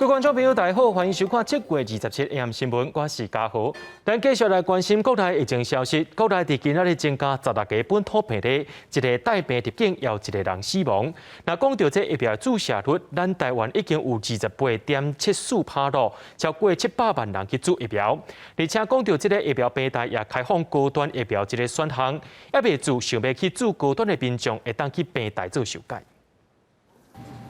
各位观众朋友，大家好，欢迎收看7月27日 AM 新闻，我是嘉豪。咱继续来关心国内疫情消息。国内伫今仔日增加16个本土病例，一个带病入境，也有一个人死亡。那讲到这疫苗注射率，咱台湾已经有28.74%咯，超过700万人去注疫苗。而且讲到这个疫苗平台也开放高端疫苗这个选项，也未注想要去注高端的民众会当去平台做受戒。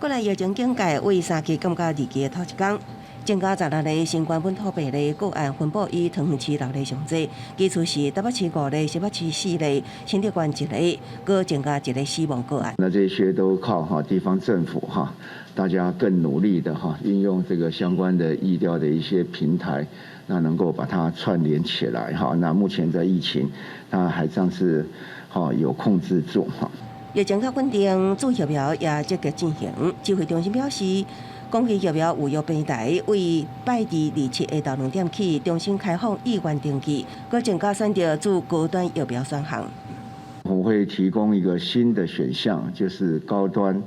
国内疫情警戒为3期降到2期的头一天，增加16例新冠本土病例个案分布以桃园市6例上侪，其次是台北市5例、新北市4例、新竹县1例，各增加1例死亡个案。那这些都靠地方政府大家更努力的运用这个相关的疫调的一些平台，那能够把它串联起来那目前在疫情，那还算是有控制住疫情较稳定，注疫苗也积极进行。指挥中心表示，公益疫苗预约平台为拜二27下昼2点起重新开放意愿登记，搁增加选择注高端疫苗选项。我会提供一个新的选项，就是高端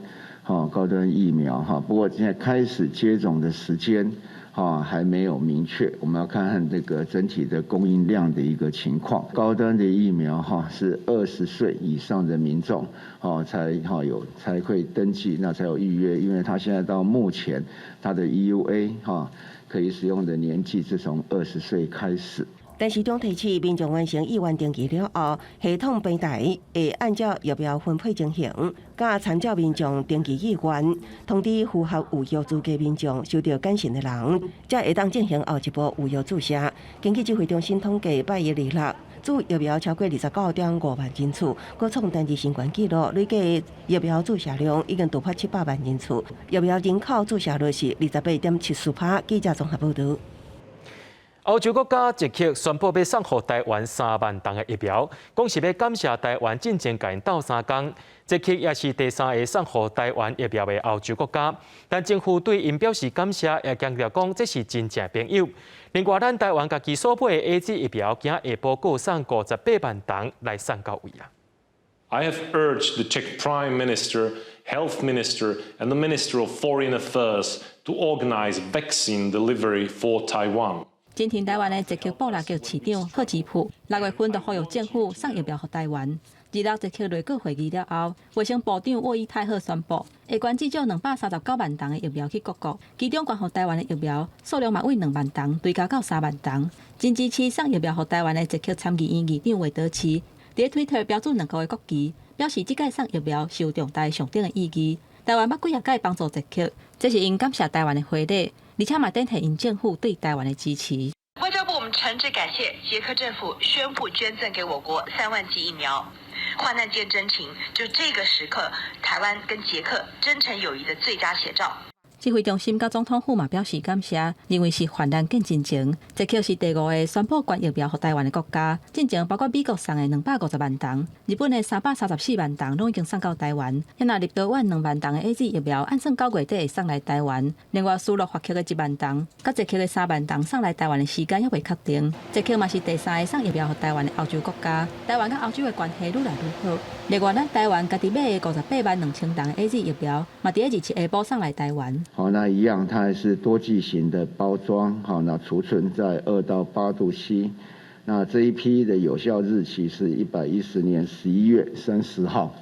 疫苗不过现在开始接种的时间还没有明确，我们要看看这个整体的供应量的一个情况。高端的疫苗是20岁以上的民众才会登记，那才有预约，因为他现在到目前他的 EUA 可以使用的年纪是从20岁开始。但市长提醒，民众完成意愿登记了后，系统平台会按照疫苗分配情形，甲参照民众登记意愿，通知符合预约资格民众收到简讯的人，才会当进行后一步预约注射。根据指挥中心统计，8月26日注疫苗超过29.5万人次，各创单日新冠纪录，累计疫苗注射量已经突破700万人次，疫苗人口注射率是28.74%。记者综合报道。欧洲国家捷克宣布要送予台湾3万吨的疫苗，讲是要感谢台湾进前甲因斗3天。捷克也是第3个送予台湾疫苗的欧洲国家，但政府对因表示感谢，也强调讲这是真正朋友。另外，咱台湾家己所买的 AZ 疫苗，今下晡过送58万吨来送到位啊。I have urged the Czech Prime Minister, Health Minister, and the Minister of Foreign Affairs to organize vaccine delivery for Taiwan. 今天台湾的捷克布拉格市长贺吉普6月份就呼吁政府送疫苗给台湾。日落捷克内阁会议了后，卫生部长沃伊泰赫宣布，会捐至少239万吨的疫苗去各国，其中捐给台湾的疫苗数量嘛为2万吨，追加到3万吨。真支持送疫苗给台湾的捷克参议院议长韦德奇，在 Twitter 标注2个国旗，表示这届送疫苗是有重大上等的意义。台湾捌几届帮助捷克，这是因感谢台湾的回礼。而且嘛，等待因政府对台湾的支持。外交部我们诚挚感谢捷克政府宣布捐赠给我国3万剂疫苗。患难见真情，就这个时刻，台湾跟捷克真诚友谊的最佳写照。指挥中心甲总统府嘛表示感谢，认为是患难见真情。捷克是第5个宣布捐疫苗给台湾的国家，进前包括美国送的250万吨，日本的334万吨拢已经送到台湾，也拿立陶宛2万吨的 AZ 疫苗，按算9月底会送来台湾。另外，苏洛伐克的1万吨，甲捷克的3万吨送来台湾的时间还未确定。捷克嘛是第3个送疫苗给台湾的欧洲国家，台湾甲欧洲的关系愈来愈好。另外，咱台湾家己买的58万2千吨的 AZ 疫苗，嘛伫27下晡送来台湾。那一样，它还是多剂型的包装，那储存在2到8度C。那这一批的有效日期是110年11月30号。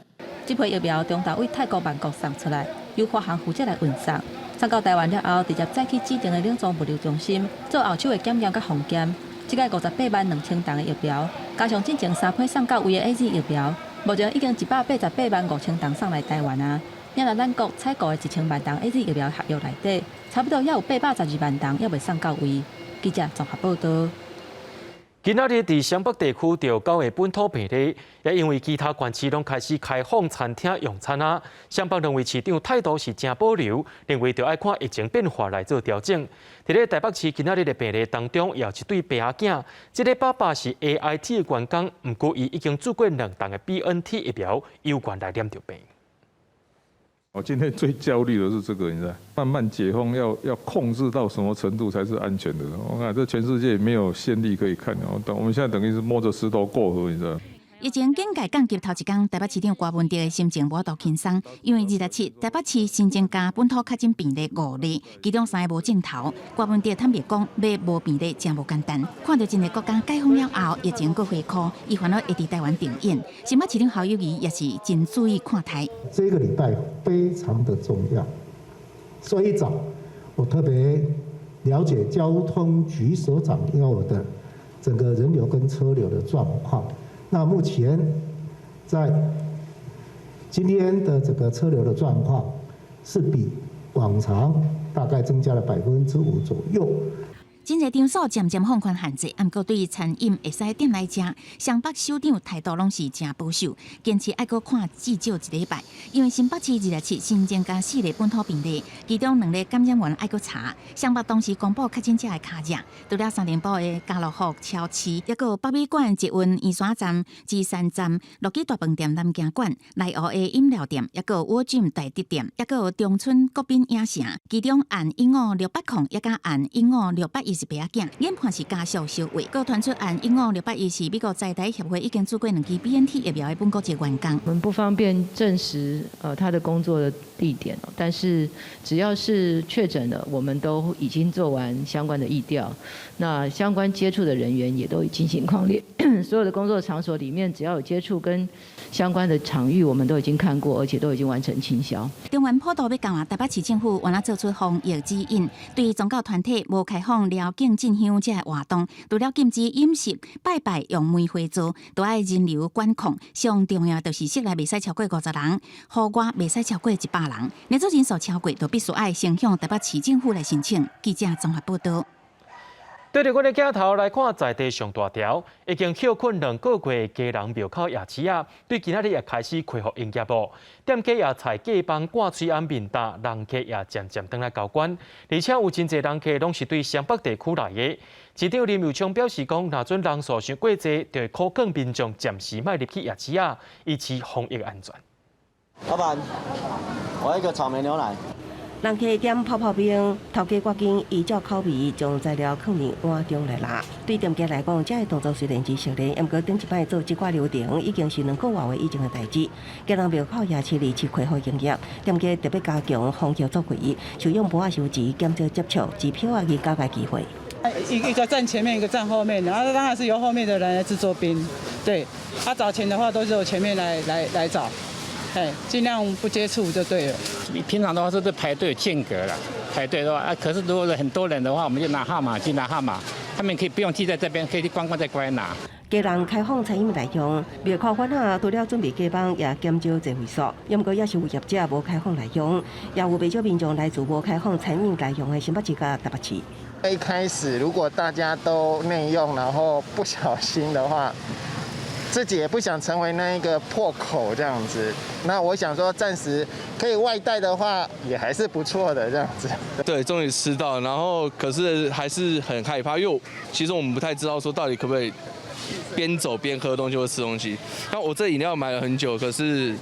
这批疫苗中途为泰国曼谷送出来，由华航负责来运送。送到台湾了后，直接载去指定的冷藏物流中心做后手的检验甲防检。这个58万2千吨的疫苗，加上进前3批送到位的 AZ 疫苗，目前已经188万5千吨送来台湾啊。也拿咱国采购的1000万吨 AZ 疫苗合约内底，差不多也有812万吨也未送到位。记者综合报道。今仔日伫湘北地区就9个本土病例，也因为其他县市拢开始开放餐厅用餐啊。湘北认为市长态度是真保留，认为着爱看疫情变化来做调整。伫咧台北市今仔日的病例当中，也有一对爸仔囝，这个爸爸是 AIT 的员工，不过伊已经做过2档的 BNT 疫苗，有关来染着病。我今天最焦虑的是这个，你知道，慢慢解封要控制到什么程度才是安全的？我看这全世界没有先例可以看，我们现在等于是摸着石头过河，你知道。疫情紧界降级头一天，台北市长郭文哲的心情无度轻松，因为27台北市新增加本土确诊病例5例，其中3个无症头。郭文哲坦白讲，要无病例真无简单。看到真个国家解封了后，疫情搁回考，伊烦恼会伫台湾定演。新北市长侯友宜也是真注意看台。这个礼拜非常的重要，所以一早我特别了解交通局所掌握的整个人流跟车流的状况。那目前在今天的这个车流的状况是比往常大概增加了5%左右。真侪场所渐渐放宽限制，不过对于餐饮会使点来食，湘北首长态度拢是真保守，坚持爱搁看至少1礼拜。因为新北市27新增加4例本土病例，其中2例感染源爱搁查。湘北当时公布确诊者的卡热，除了3联堡的家乐福、超市，也有北美馆、捷运圆山站、芝山站、乐基大饭店、南京馆、内湖的饮料店，也有沃金大迪店，也有中村国宾影城。其中按15680，也甲按15681是白仔囝，研判是家属收尾。佮传出按15681是美国在台协会已经做过2期 BNT 疫苗的本国籍员工。我们不方便证实他的工作的地点，但是只要是确诊的，我们都已经做完相关的疫调。那相关接触的人员也都已进行匡列，所有的工作场所里面，只要有接触跟相关的场域，我们都已经看过，而且都已经完成清消。中原普渡要讲台北市政府原来做出防疫指引，对于宗教团体无开放了境进香这活动，除了禁止饮食、拜拜用煤灰做，都爱人流管控。上重要就是室内袂使超过50人，户外袂使超过100人。若做人数超过，就必须爱先向台北市政府来申请。记者综合报道。对着阮的镜头来看，在地上大条已经休困2个月的家人庙口夜市啊，对今仔日也开始恢复营业哦。店家也菜价帮挂嘴安面大，人客也渐渐转来交关，而且有真侪人客拢是对湘北地区来的。市长林佑昌表示讲，若准人数伤过济，就会考劝民众暂时莫入去夜市啊，以持防疫安全。老板，我要一个草莓牛奶。人客点泡泡冰，头家决定依照口味将材料放入碗中来拿。对店家来讲，这个动作虽然真熟练，不过顶一摆做这挂流程已经是2个多月以前的代志。家人庙口夜市27恢复营业，店家特别加强防疫作为，就用簿仔收钱、减少接触、支票啊去交代机会。一个站前面，一个站后面，然后当然是由后面的人来制作冰。对，找钱的话都是由前面来找。尽量不接触就对了。平常的话是排队间隔了，排队的话可是如果很多人的话，我们就拿号码去拿号码，他们可以不用记在这边，可以去观光再过来拿。家人开放餐饮内容，庙口馆啊除了准备假帮，也减少座位数，不过也是有业者无开放内容，也有不少民众来自无开放餐饮内容的新北市甲台北市。一开始如果大家都内用，然后不小心的话，自己也不想成为那一个破口这样子。那我想说，暂时可以外带的话，也还是不错的这样子。对，终于吃到，然后可是还是很害怕，因为其实我们不太知道说到底可不可以边走边喝东西或吃东西。那我这饮料买了很久，可是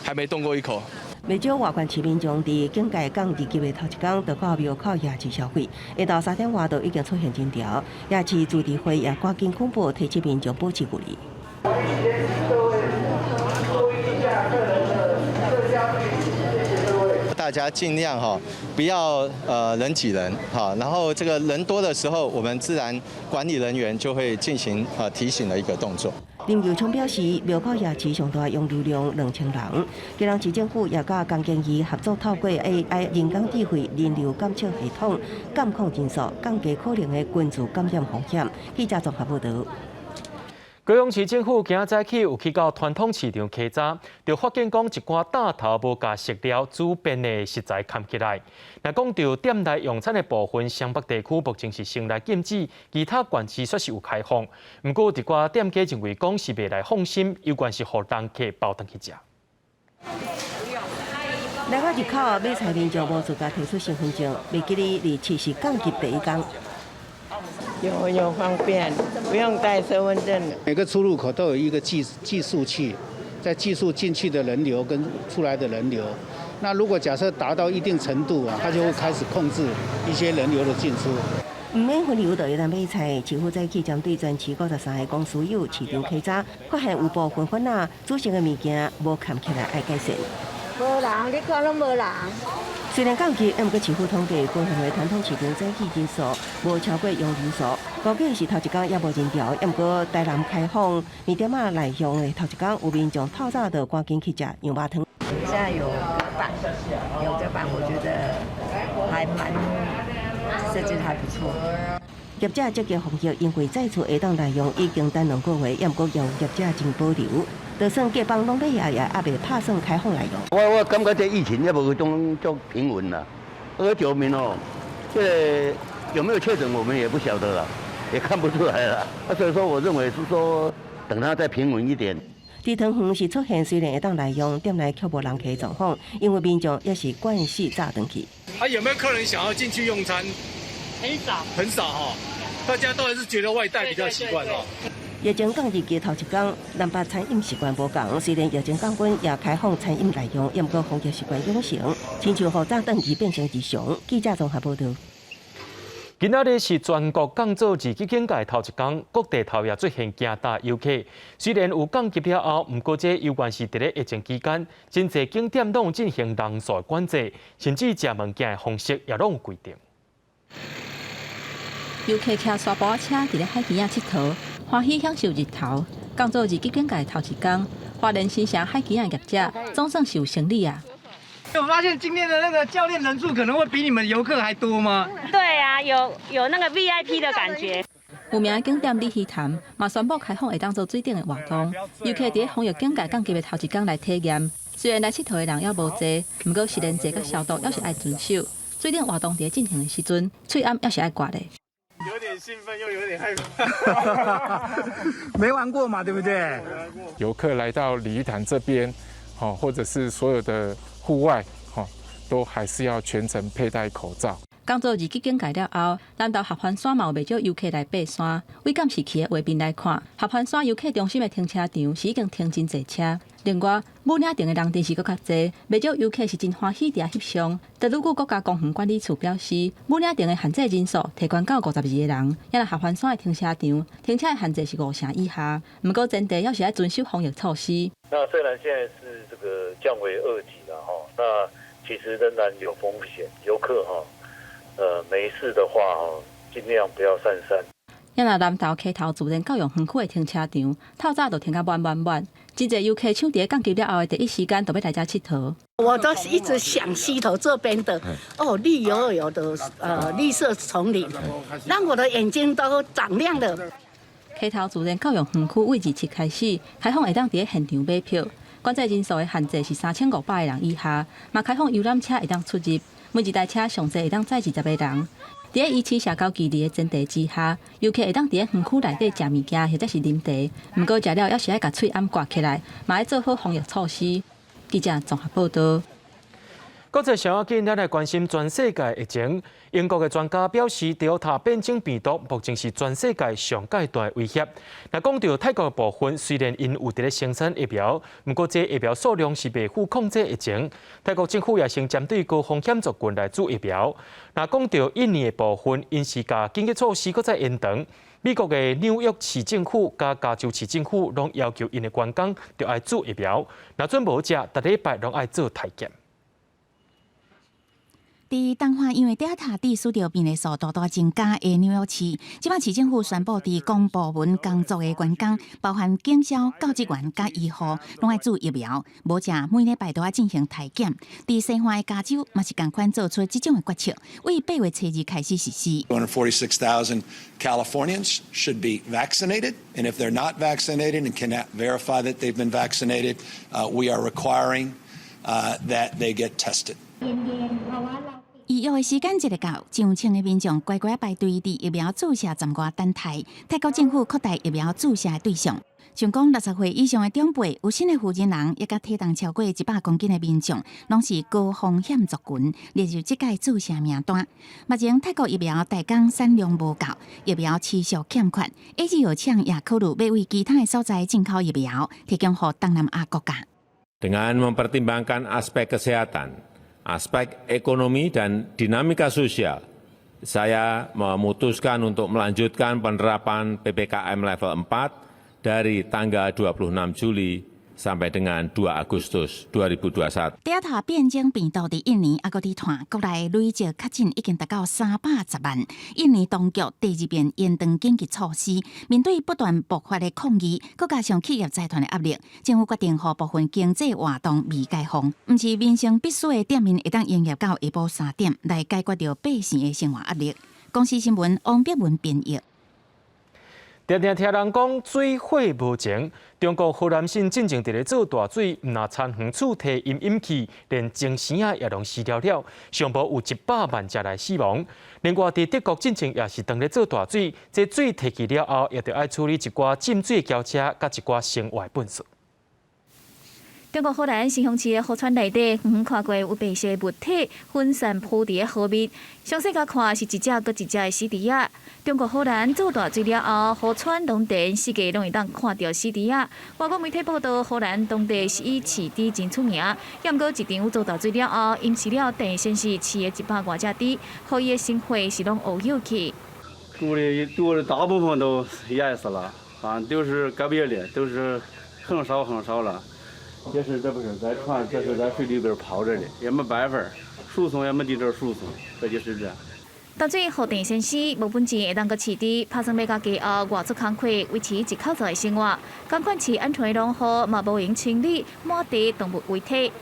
还没动过一口。不少外县市民众伫警戒降2级的头一天，就到庙口夜市消费，下到3点外就已经出现人潮。夜市主治会也赶紧公布，提醒民众保持距离。大家尽量不要人挤人然后这个人多的时候，我们自然管理人员就会进行提醒的一个动作。林佑昌表示，庙口夜市上大用流量2000人，基隆市政府也甲江建议合作，透过 AI 人工智慧人流监测系统，监控人数，降低可能的群聚感染风险。记者综合报道。高雄市政府今早起有去到传统市场稽查，就发现讲一寡大头无甲食料煮变的食材看起来。若讲到店内用餐的部分，湘北地区目前是先来禁止，其他县市却是有开放。不过，一寡店家认为讲是未来放心，有关是互人客包登去食。来到入口买菜民众无自家提出身份证，袂记哩27是降级第一天。有方便，不用带身份证。每个出入口都有一个计数器，在计数进去的人流跟出来的人流。那如果假设达到一定程度它就会开始控制一些人流的进出。唔免分流就会当买菜。市府早起针对全市53个公司有市场稽查，发现有部分粉仔煮熟的物件无含起来，爱改善。无人，你看拢无人。虽然降级，不过市府统计高雄的传统市场早起人数无超过用人数，估计是头一天也无人潮。不过台南开放面点仔内向的头一天，有民众透早就赶紧去吃羊肉汤。现在有隔板，我觉得还蛮设计还不错。业者积极防疫，因为再次下档内容已经等2个月，不过由业者真保留。就算各帮拢买也未拍算开放内容。我感觉这疫情也无种平稳啦，九民哦，这个有没有确诊我们也不晓得了，也看不出来了。所以说我认为是说等它再平稳一点。地汤园是出现虽然下档内容，店内却无人客状况，因为民众也是惯势早回去。有没有客人想要进去用餐？很少哈，大家都还是觉得外带比较习惯哦。疫情降日期头一天，南北餐饮习惯无同。虽然疫情降温也开放餐饮内容，也不过防疫习惯养成，亲像好早转去变成日常。记者综合报道。今仔日是全国降做日期警戒头一天，各地头也出现加大游客。虽然有降级了后，不过这有关是伫咧疫情期间，真侪景点拢进行人数管制，甚至食物件的方式也拢有规定。游客骑沙包车伫咧海边仔佚佗，欢喜享受日头。降做日期警戒头一天，花莲新城海边仔业者总算是有胜利啊！我发现今天的那个教练人数可能会比你们游客还多吗？对啊，有那个 VIP 的感觉。有名的景点李溪潭嘛宣布开放会当做水顶的活动，游客伫咧防疫警戒降级的头一天来体验。虽然来佚佗的人也无侪，不过食连制甲消毒也是爱遵守。水顶活动伫咧进行的时阵，喙暗也是爱刮的。有点兴奋，又有点害怕。没玩过嘛，对不对？游客来到鲤鱼潭这边，或者是所有的户外，都还是要全程佩戴口罩。降做日期警戒了后，南投合欢山嘛有袂少游客来爬山。为监视器的画面来看，合欢山游客中心的停车场是已经停真侪车。另外，武岭顶的人真是搁较侪，袂少游客是真欢喜伫遐翕相。德鲁古国家公园管理处表示，武岭顶的限制人数提高到52个人，也来合欢山的停车场，停车的限制是5成以下。不过前提要是要遵守防疫措施。那虽然现在是这个降为2级了哈，那其实仍然有风险，游客没事的话尽量不要散山。也来南投溪头自然教育园区的停车场，透早就停到满。真侪游客抢伫降级了后的第一时间，就要来遮佚佗。我都一直想溪头这边的绿油油的绿色丛林，让我的眼睛都长亮了。溪头自然教育园区为27开始开放，会当伫咧现场买票，管制人数的限制是3500个人以下，嘛开放游览车会当出入，每一台车上侪会当载20个人。伫咧依市社交距离的前提之下，游客会当伫咧园区内底食物件或者是啉茶，不过食了要是爱甲喙暗挂起来，嘛要做好防疫措施。记者综合报道。国际上今日来关心全世界疫情，英国的专家表示，Delta 变种病毒目前是全世界上界大的威胁。那讲到泰国的部分，虽然因有伫咧生产疫苗，不过这疫苗数量是未赴控制疫情。泰国政府也先针对高风险族群来做疫苗。那讲到印尼的部分，因是甲紧急措施搁再延长。美国的纽约市政府甲加州市政府拢要求因的员工要爱做疫苗，若准无食，逐礼拜拢爱做体检。伫东华因为Delta地输着病例数大大增加的纽约市，即摆市政府宣布，伫公部门工作的员工，包含警消、教职员、甲医护，拢爱做疫苗，无食每礼拜都要进行体检。伫西方的加州，嘛是共款做出即种的决策，为8月初2开始实施。246,000 Californians should be vaccinated, and if they're not vaccinated and cannot verify that they've been vaccinated, we are requiring that they get tested. 医药的时间一个到，上千的民众乖乖排队伫疫苗注射站外等待。泰国政府扩大疫苗注射的对象，像讲60岁以上的长辈、有新的负责人，也甲体重超过100公斤的民众，拢是高风险族群，列入即届注射名单。目前泰国疫苗大港产量无够，疫苗持续欠缺，AZ 药厂也考虑要为其他的所在进口疫苗，提供予东南亚国家。Dengan mempertimbangkan aspek kesehatan, aspek ekonomi dan dinamika sosial, saya memutuskan untuk melanjutkan penerapan PPKM level 4 dari tanggal 26 Juli sampai dengan 2 Agustus 2021。第一塔变种病毒伫印尼还佫伫传，国内累计确诊已经达到310万。印尼当局第二遍延长紧急措施，面对不断爆发的抗议，佮加上企业财团的压力，政府决定予部分经济活动未解封，毋是民生必须的店面会当营业到下晡3点，来解决掉百姓的生活压力。公司新闻王碧文编译。常常听人讲水火无情，中国河南省进前伫咧做大水，毋若田园厝摕饮饮器，连精生啊也拢死了了，上无有100万只来死亡。另外，伫德国进前也是当咧做大水，这水摕去了后，也着爱处理一寡浸水轿车，甲一寡生活粪扫。中国河南新乡市的河川内底，看过有白色物体分散铺伫河面，详细甲看是一只搁一只的死猪仔。中国河南做大水了后，河川农田四界拢会当看到死猪仔。外国媒体报道，河南当地是以饲猪真出名，也毋过一场做大水了后，因饲了等先是饲的100多只猪，互伊的生活是拢乌有去。猪的大部分都淹死了，都是个别的，都是很少了。也是这不是在船，这是在水里边泡着的，也没办法，输送也没地方输送，这就是这。大水互电先生无本钱会当个饲猪，拍算要甲家后外出工课，维持一口罩的生活。赶快饲安全的农户嘛无用清理满地动物遗体。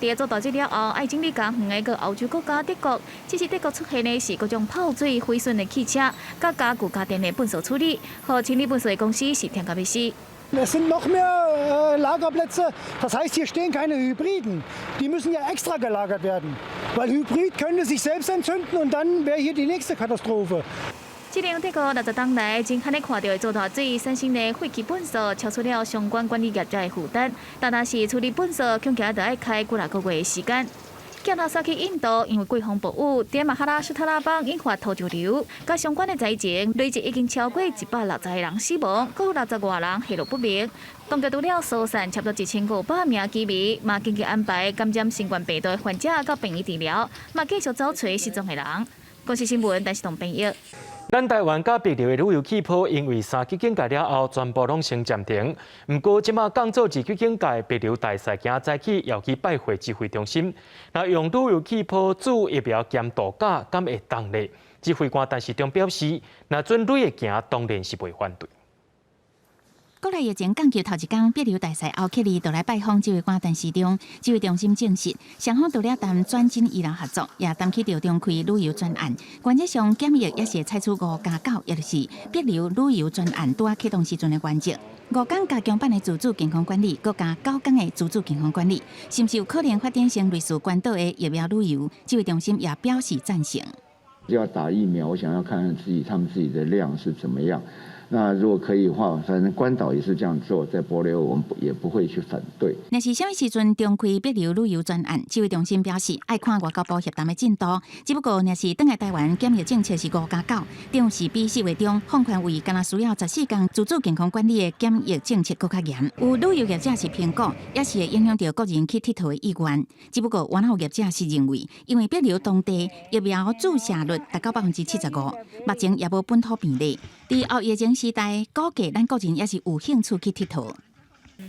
伫做大水了后，爱整理工园的个欧洲国家德国，只是德国出现的是各种泡水毁损的汽车，甲家具家电的粪扫处理，和清理粪扫的公司是天甲要死。Es sind noch mehr Lagerplätze. Das heißt, hier stehen keine Hybriden. Die müssen ja extra gelagert werden. Weil Hybrid könnte sich selbst entzünden und dann wäre hier die nächste Katastrophe. 这场德国60冬来，真罕咧看到的做大水产生的废弃粪扫，超出了相关管理业者的负担。但是处理粪扫，恐惊得要开几个月的时间。检讨杀去印度，因为季风暴雨，在马哈拉施特拉邦引发土石流，甲相关的灾情累计已经超过160个人死亡，还有60多人下落不明。当局除了疏散差不多1500名居民，嘛紧急安排感染新冠病毒的患者到病院治疗，嘛继续找找失踪的人。公司新闻陈时同编译。咱台湾甲别流的旅游气泡，因为3级警戒了后，全部拢先暂停。不过，即马降做2级警戒，别流大赛行早起要去拜会指挥中心。那用旅游气泡注疫苗兼度假，敢会当咧？指挥官陈时中表示，那准旅的行当然是袂反对。国内疫情降级头一天，别流大赛后起哩，就来拜访指挥官陈时中。指挥中心证实，双方除了谈转进医疗合作，也谈起着重开旅游专案。原则上检疫也是采取5+9，也就是别流旅游专案拄啊启动时阵的原则。5天加强版的自主健康管理，佮加9天的自主健康管理，是不是有可能发展成类似关岛的疫苗旅游？指挥中心也表示赞成。要打疫苗，我想要看看他们自己的量是怎么样。那如果可以的话，反正关岛也是这样做，在帛琉我们也不会去反对。若是什么时阵重开别流旅游专案，指挥中心表示爱看外交部协谈的进度。只不过若是等来台湾检疫政策是5+9，定是比4月中放宽为敢若需要14天自主健康管理的检疫政策更较严。有旅游业者是评估，也是会影响到国人去佚佗的意愿。只不过原后业者是认为，因为别流当地疫苗注射率达到75%，目前也无本土病例。伫后疫情时代，估计咱国人也是有兴趣去佚佗。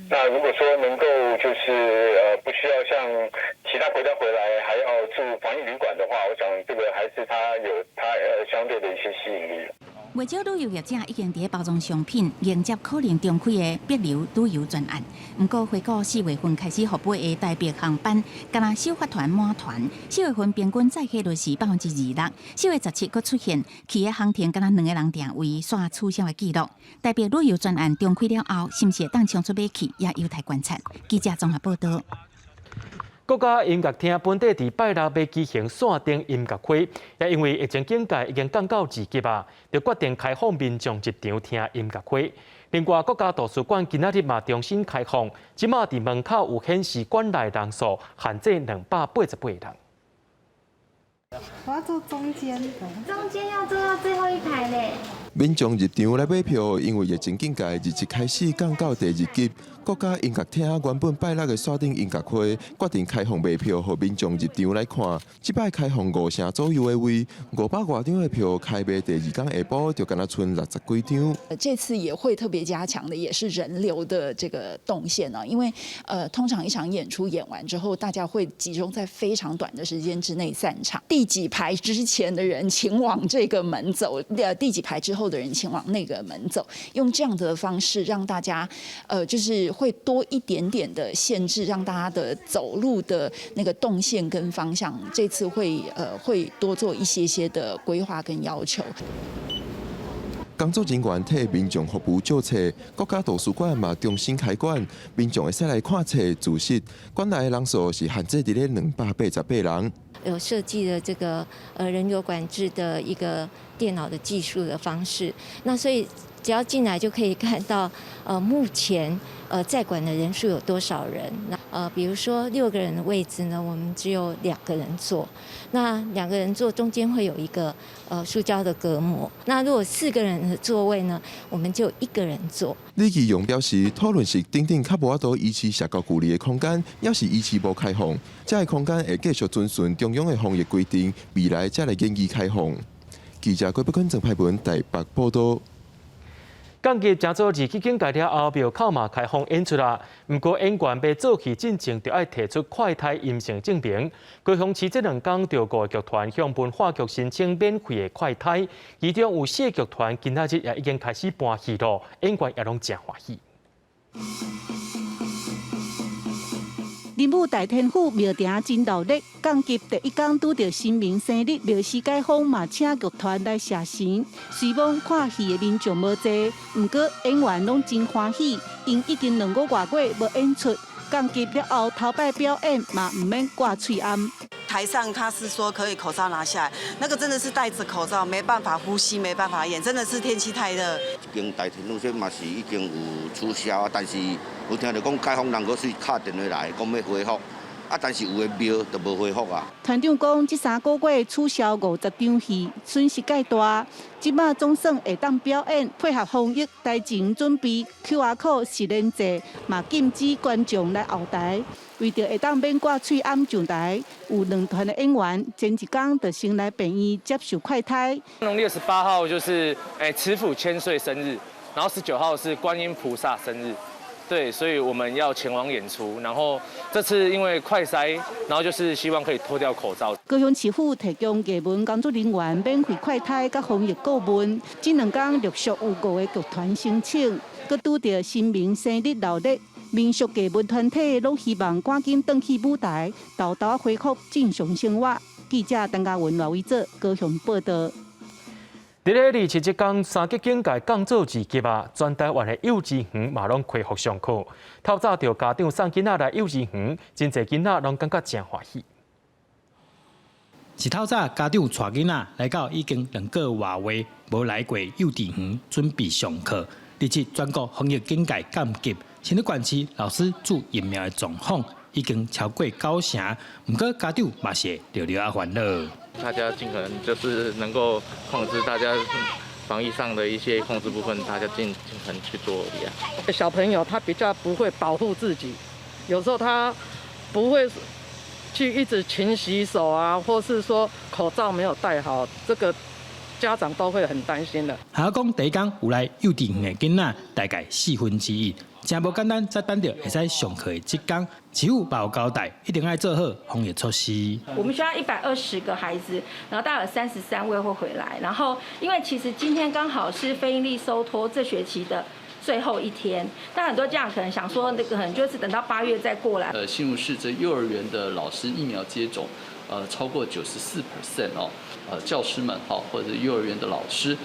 那如果说能够就是不需要像其他国家回来还要住防疫旅馆的话，我想这个还是它有它相对的一些吸引力。不少旅游业者已经伫包装商品迎接可能重开的别流旅游专案。不过，回顾4月份开始复飞的台北航班，敢若首发团满团。4月份平均载客率是26%，4月17又出现去的航程敢若2个人定位煞取消的记录。台北旅游专案重开了后，是不是会当冲出马去，也有待观察。记者综合报道。国家音乐厅本地伫拜六要举行线顶音乐会，也因为疫情警戒已经降到2级啊，就决定开放民众入场听音乐会。另外，国家图书馆今仔日嘛重新开放，即马伫门口有显示馆内人数限制288人。我要坐中间，中间要坐到最后一排嘞。民众入场来买票，因为疫情警戒日前开始降到第2级。国家音乐厅原本拜六的锁定音乐会，决定开放卖票，让民众入场来看。这摆开放5成左右的位，500多张的票开卖第2天下晡就敢若剩60几张。这次也会特别加强的，也是人流的这个动线呢，因为通常一场演出演完之后，大家会集中在非常短的时间之内散场，第几排之前的人请往这个门走，第几排之后的人请往那个门走，用这样的方式让大家就是会多一点点的限制，让大家的走路的那个动线跟方向，这次会多做一些的规划跟要求。工作人员替民众服务借册，国家图书馆嘛重新开馆，民众会使来看册、自习。馆内的人数是限制伫咧288人。有设计了这个人流管制的一个电脑的技术的方式，那所以只要进来就可以看到目前在馆的人数有多少人。比如说6个人的位置呢，我们只有2个人坐，那2个人坐中间会有一个塑胶的隔膜。那如果4个人的座位呢，我们就1个人坐。李基勇表示，讨论是等等较无法度维持社交距离的空间，也是维持无开放，这个空间会继续遵循中央的防疫规定，未来才来研议开放。记者郭北坤、郑派文台北报道。降级正做日期警戒了后，庙口嘛开放演出啦。不过演员要做起进前，就要提出快筛阴性证明。高雄市这2天就5个剧团向文化局申请免费的快筛，其中有4个剧团今仔日也已经开始搬戏咯，演员也拢真欢喜。人物大天府庙埕真闹热，降级第1天拄到新明生日，庙市解封嘛请剧团来谢神。虽望看戏的民众无济，不过演员拢真欢喜，因已经2个月无演出，降级了后头摆表演嘛唔免挂嘴暗。台上他是说可以口罩拿下来，那个真的是戴着口罩没办法呼吸，没办法演，真的是天气太热。已经大天府这嘛是已经有取消啊，但是有听到讲解放人搁是打电话来讲要恢复，但是有的庙就无恢复啊。团长讲，这3个月取消50场戏，损失介大，即马总算会当表演，配合防疫，台前准备 QR code 实联制，嘛禁止观众来后台。为着会当免挂嘴暗上台，有2团的演员前1天就先来病院接受快筛。农历18号就是慈父千岁生日，然后19号是观音菩萨生日，对，所以我们要前往演出。然后这次因为快筛，然后就是希望可以脱掉口罩。高雄市府提供艺文工作人员免费快筛甲防疫顾问，这2天陆续有5个剧团申请，佮拄到新明生日闹热。民俗艺文团体拢希望赶紧登去舞台，豆豆恢复正常生活。记者陈嘉文、罗伟哲高雄报道。伫咧27天3级警戒降做2级啊，全台湾的幼稚园嘛拢恢复上课。透早着家长送囡仔来幼稚园，真侪囡仔拢感觉真欢喜。是透早家长带囡仔来到已经2个月无来过幼稚园，准备上课。日前全国防疫警戒降级。新竹县市老师注疫苗的状况已经超过9成，不过家长嘛是热热啊欢乐。大家尽可能就是能够控制大家防疫上的一些控制部分，大家尽可能去做一样。小朋友他比较不会保护自己，有时候他不会去一直勤洗手啊，或是说口罩没有戴好，这个家长都会很担心的。还讲第1天有来幼稚园的囡仔大概1/4。真无简单，才等到会使上课的这天，市府也有交代，一定要做好防疫措施。我们学校120个孩子，然后大概有33位会回来。然后，因为其实今天刚好是非营利收托这学期的最后一天，但很多家长可能想说，那个可能就是等到8月再过来。新竹市这幼儿园的老师疫苗接种，超过94% 哦。教师们或者幼儿园的老师，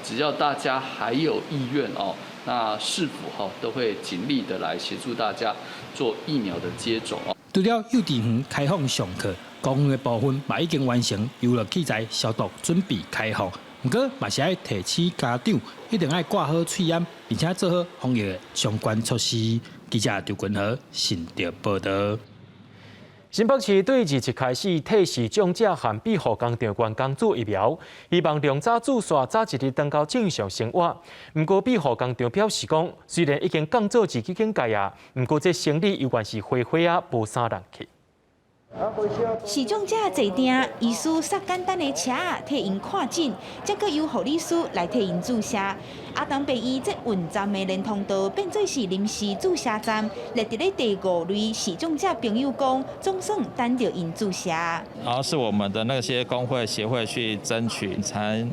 只要大家还有意愿哦，那市府都会尽力的来协助大家做疫苗的接种哦。除了幼稚园开放上课，公园的部分嘛已经完成游乐器材消毒，准备开放。不过嘛是要提醒家长一定要挂好嘴掩，并且做好防疫的相关措施。记者刘君和新竹报道。新北市对27开始替市长者和庇护工场员工做疫苗，希望量早自刷早一日回到正常生活。不过庇护工场表示讲，虽然已经降做自己境界啊，不过这生理有关是灰灰啊，无啥人去。视障者坐定，医师塞简单的车替因看诊，再搁由护理师来替因注射。阿东病院这运站的连通道变做是临时注射站，立伫咧第5类视障者朋友讲，总算等到因注射。然后是我们的那些工会协会去争取，才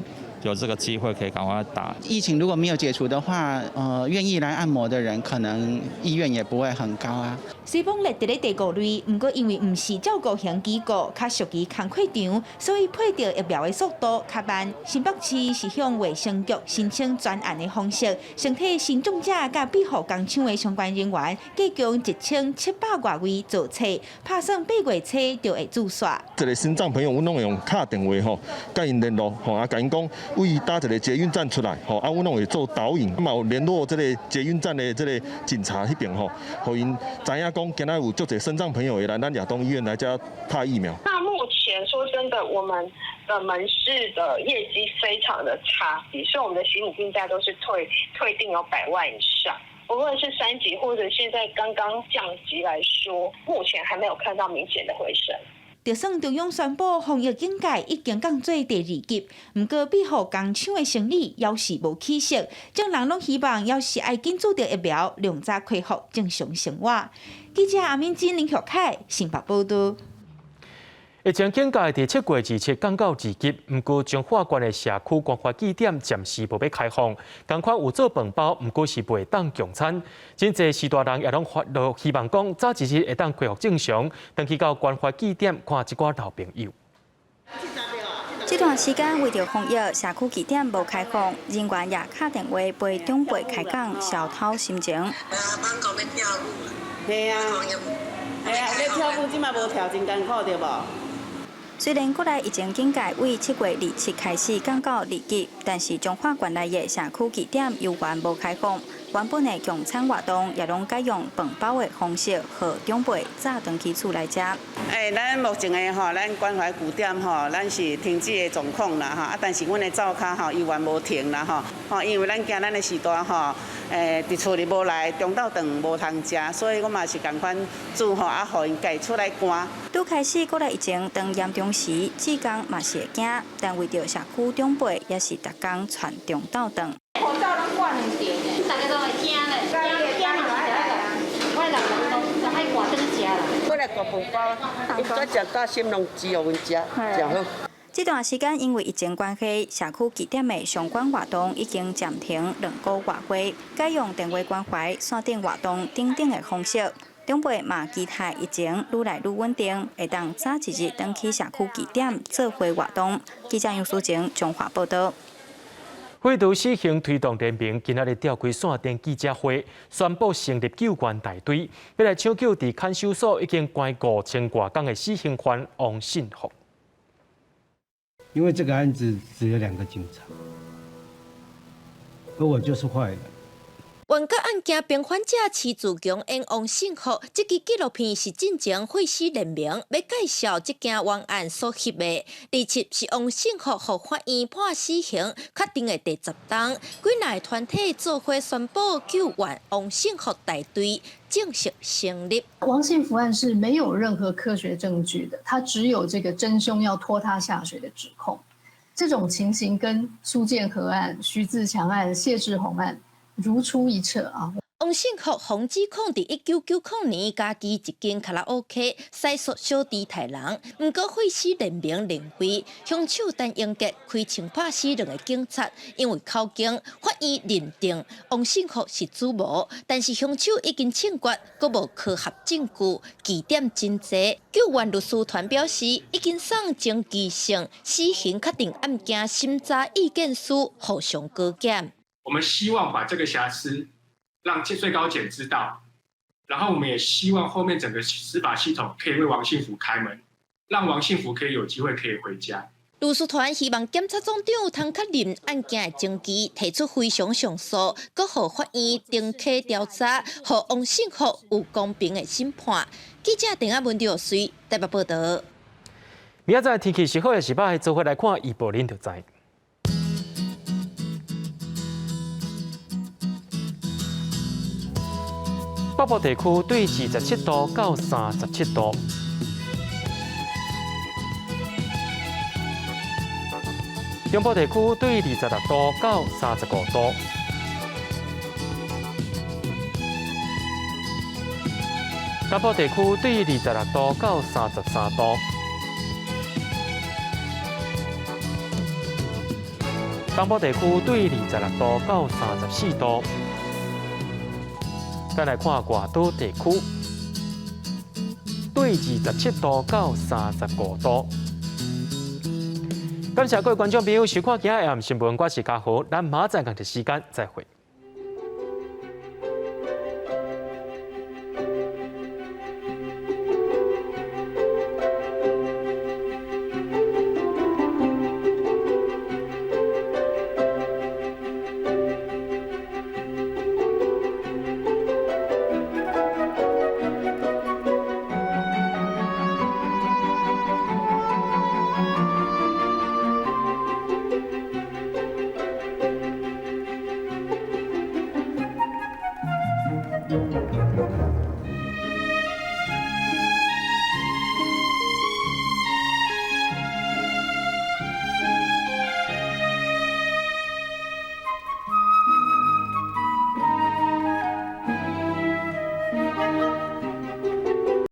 有这个机会可以赶快打。疫情如果没有解除的话，愿意来按摩的人可能意愿也不会很高啊。虽然列伫咧第5类，不过因为唔是照顾型机构，较属于工课场，所以配到疫苗的速度较慢。新北市是向卫生局申请专案的方式，身体视障者甲庇护工厂的相关人员，计共1700多位做册，拍算8月初就会注刷。一个身障朋友，阮拢会用敲电话吼，甲因联络吼，甲因讲为搭一个捷运站出来吼，阮拢会做导引，嘛有联络这个捷运站的这个警察迄边吼，互因知影讲今仔有足侪身障朋友会来咱亚东医院来遮打疫苗。那目前说真的，我们的门市的业绩非常的差，所以我们的行李定价都是退订有100万以上。无论是3级或者现在刚刚降级来说，目前还没有看到明显的回升。就算中央宣布防疫境界已经降做第2级，不过庇护工厂的生意要是无起色，众人拢希望要是爱紧做到疫苗，量早恢复正常生活。记者阿敏珍、林学凯，新北报道。疫情境界伫7月27降到2级，不过彰化县的社区关怀据点暂时无要开放，同款有做饭包，不过是袂当共餐。真侪时大人也拢希望讲早一日会当恢复正常，回去到关怀据点看一寡老朋友。这段时间为着防疫，社区据点无开放，人员也打电话陪长辈开讲，消透心情。系啊，咧跳舞即嘛无跳真艰苦对无？虽然国内疫情境界为7月27开始降到2级，但是彰化县内的社区据点犹原无开放。原本的共餐活动也拢改用饭包的方式，和长辈早回去厝来食。咱目前的咱关怀据点咱是停止的状况啦但是阮的灶骹依然无停啦因为咱惊咱的时代伫厝里无来，中昼顿无通食，所以我嘛是共款煮互因家出来赶。拄开始国内疫情当严重时，志工嘛是会惊，但为着社区长辈，也是逐工传中昼顿。口罩拢挂两条呢，大家都会惊咧，惊嘛是来啦。我人都爱挂灯食啦。我来挂饭包，伊再食到心拢只有阮食，真好。这段时间因为疫情关系，社区据点的相关活动已经暂停2个月过，改用电话关怀、线顶活动等等的方式。长辈嘛期待疫情愈来愈稳定，会当早一日回去社区据点做伙活动。记者杨淑晴彰化报道。惠都市行推动联盟今仔日召开线顶记者会，宣布成立救援大队，要来抢救伫看守所已经关5000多天的死刑犯王信福。因为这个案子只有2个警察，而我就是坏人。原告案件平反者徐自强演王信福，这支纪录片是进前会师联盟要介绍这件冤案所翕的。27是王信福获法院判死刑确定的第10天，几内团体做伙宣布救援王信福大队正式成立。王信福案是没有任何科学证据的，他只有这个真凶要拖他下水的指控。这种情形跟苏建和案、徐自强案、谢志宏案如出一辙啊！王信福防指控伫1990年家己一间卡拉 OK 塞索小弟杀人，不过会师联盟认为凶手陈英杰开枪拍死2个警察，因为口径，法院认定王信福是主谋，但是凶手已经枪决，阁无科学证据，疑点真济。救援律师团表示，已经送经基性死刑确定案件审查意见书互相高检。我们希望把这个瑕疵让最高检知道，然后我们也希望后面整个司法系统可以为王信福开门，让王信福可以有机会可以回家。律师团希望检察总长通确认案件的证据，提出非常上诉，搁互法院重启调查，互王信福有公平的审判。记者陈阿文调随台北报道。明仔载天气是好，也是歹，做伙来看预报，恁就知。北部地区对27度到37度，中部地区对26度到35度，南部地区对26度到33度，东部地区对26度到34度。再来看外岛地区，对27度到35度。感谢各位观众朋友收看今日暗新闻，我是嘉豪，咱马上同一时间再会。